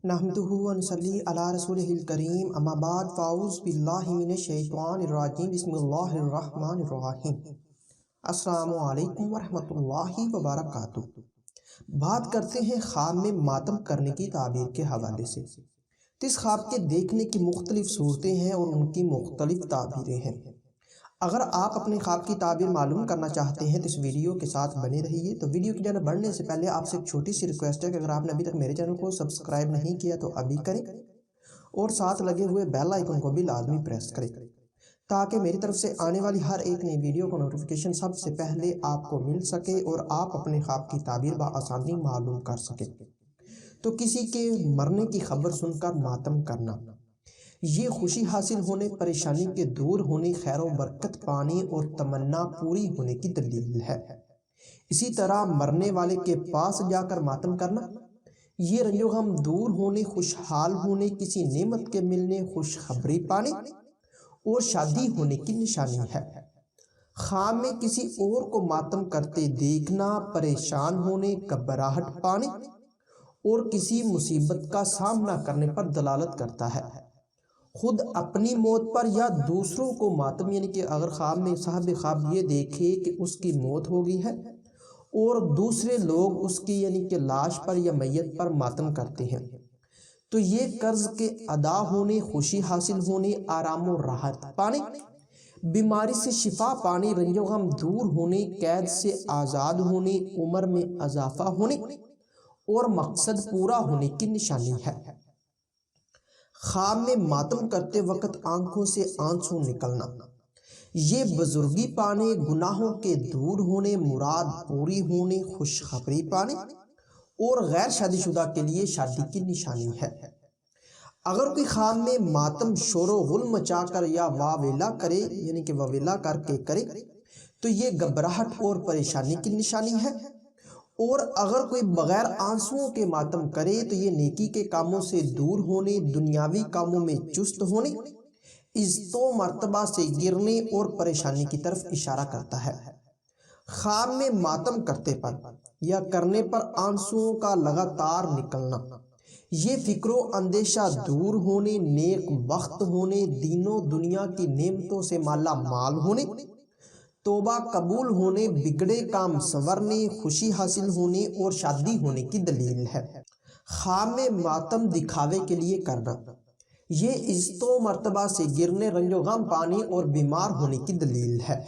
نحمدہ و نصلی علی رسولہ الکریم اما بعد فاعوذ باللہ من الشیطان الرجیم بسم اللہ الرحمن الرحیم السلام علیکم ورحمۃ اللہ وبرکاتہ۔ بات کرتے ہیں خواب میں ماتم کرنے کی تعبیر کے حوالے سے۔ اس خواب کے دیکھنے کی مختلف صورتیں ہیں اور ان کی مختلف تعبیریں ہیں۔ اگر آپ اپنے خواب کی تعبیر معلوم کرنا چاہتے ہیں تو اس ویڈیو کے ساتھ بنے رہیے۔ تو ویڈیو کی جانب بڑھنے سے پہلے آپ سے ایک چھوٹی سی ریکویسٹ ہے کہ اگر آپ نے ابھی تک میرے چینل کو سبسکرائب نہیں کیا تو ابھی کریں اور ساتھ لگے ہوئے بیل آئیکن کو بھی لازمی پریس کریں تاکہ میری طرف سے آنے والی ہر ایک نئی ویڈیو کا نوٹیفیکیشن سب سے پہلے آپ کو مل سکے اور آپ اپنے خواب کی تعبیر بآسانی معلوم کر سکیں۔ تو کسی کے مرنے کی خبر سن کر ماتم کرنا، یہ خوشی حاصل ہونے، پریشانی کے دور ہونے، خیر و برکت پانے اور تمنا پوری ہونے کی دلیل ہے۔ اسی طرح مرنے والے کے پاس جا کر ماتم کرنا، یہ رنج و غم دور ہونے، خوشحال ہونے، کسی نعمت کے ملنے، خوشخبری پانے اور شادی ہونے کی نشانی ہے۔ خواب میں کسی اور کو ماتم کرتے دیکھنا پریشان ہونے، گھبراہٹ پانے اور کسی مصیبت کا سامنا کرنے پر دلالت کرتا ہے۔ خود اپنی موت پر یا دوسروں کو ماتم، یعنی کہ اگر خواب میں صاحب خواب یہ دیکھے کہ اس کی موت ہو گئی ہے اور دوسرے لوگ اس کی یعنی کہ لاش پر یا میت پر ماتم کرتے ہیں، تو یہ قرض کے ادا ہونے، خوشی حاصل ہونے، آرام و راحت پانے، بیماری سے شفا پانے، رنج و غم دور ہونے، قید سے آزاد ہونے، عمر میں اضافہ ہونے اور مقصد پورا ہونے کی نشانی ہے۔ خواب میں ماتم کرتے وقت آنکھوں سے آنسو نکلنا، یہ بزرگی پانے، گناہوں کے دور ہونے، مراد پوری ہونے، خوشخبری پانے اور غیر شادی شدہ کے لیے شادی کی نشانی ہے۔ اگر کوئی خواب میں ماتم شور و غل مچا کر یا واویلا کرے، یعنی کہ واویلا کر کے کرے، تو یہ گھبراہٹ اور پریشانی کی نشانی ہے۔ اور اگر کوئی بغیر آنسوؤں کے ماتم کرے تو یہ نیکی کے کاموں سے دور ہونے، دنیاوی کاموں میں چست ہونے، عزت و مرتبہ سے گرنے اور پریشانی کی طرف اشارہ کرتا ہے۔ خواب میں ماتم کرتے پر یا کرنے پر آنسوؤں کا لگاتار نکلنا، یہ فکر و اندیشہ دور ہونے، نیک بخت ہونے، دین و دنیا کی نعمتوں سے مالا مال ہونے، توبہ قبول ہونے، بگڑے کام سنورنے، خوشی حاصل ہونے اور شادی ہونے کی دلیل ہے۔ خواب میں ماتم دکھاوے کے لیے کرنا، یہ عزت و مرتبہ سے گرنے، رنج و غم پانے اور بیمار ہونے کی دلیل ہے۔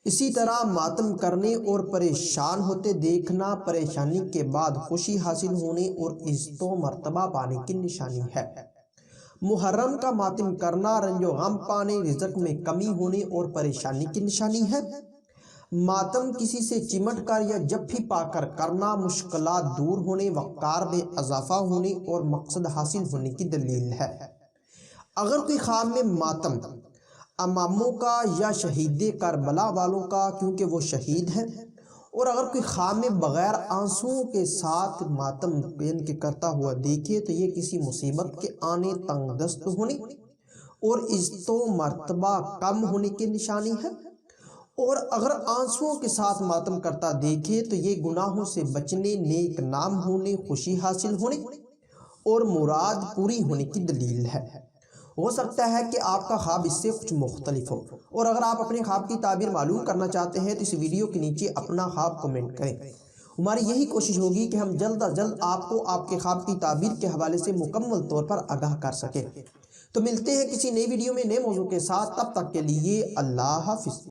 اسی طرح ماتم کرنے اور پریشان ہوتے دیکھنا پریشانی کے بعد خوشی حاصل ہونے اور عزت و مرتبہ پانے کی نشانی ہے۔ محرم کا ماتم کرنا رنج و غم پانے، رزق میں کمی ہونے اور پریشانی کی نشانی ہے۔ ماتم کسی سے چمٹ کر یا جفی پا کر کرنا مشکلات دور ہونے، وقار میں اضافہ ہونے اور مقصد حاصل ہونے کی دلیل ہے۔ اگر کوئی خواب میں ماتم اماموں کا یا شہید کربلا والوں کا، کیونکہ وہ شہید ہیں، اور اگر کوئی خواب میں بغیر آنسوؤں کے ساتھ ماتم یعنی کہ کرتا ہوا دیکھے تو یہ کسی مصیبت کے آنے، تنگ دست ہونے اور عزت و مرتبہ کم ہونے کی نشانی ہے۔ اور اگر آنسوؤں کے ساتھ ماتم کرتا دیکھے تو یہ گناہوں سے بچنے، نیک نام ہونے، خوشی حاصل ہونے اور مراد پوری ہونے کی دلیل ہے۔ ہو سکتا ہے کہ آپ کا خواب اس سے کچھ مختلف ہو، اور اگر آپ اپنے خواب کی تعبیر معلوم کرنا چاہتے ہیں تو اس ویڈیو کے نیچے اپنا خواب کمنٹ کریں۔ ہماری یہی کوشش ہوگی کہ ہم جلد از جلد آپ کو آپ کے خواب کی تعبیر کے حوالے سے مکمل طور پر آگاہ کر سکیں۔ تو ملتے ہیں کسی نئی ویڈیو میں نئے موضوع کے ساتھ، تب تک کے لیے اللہ حافظ۔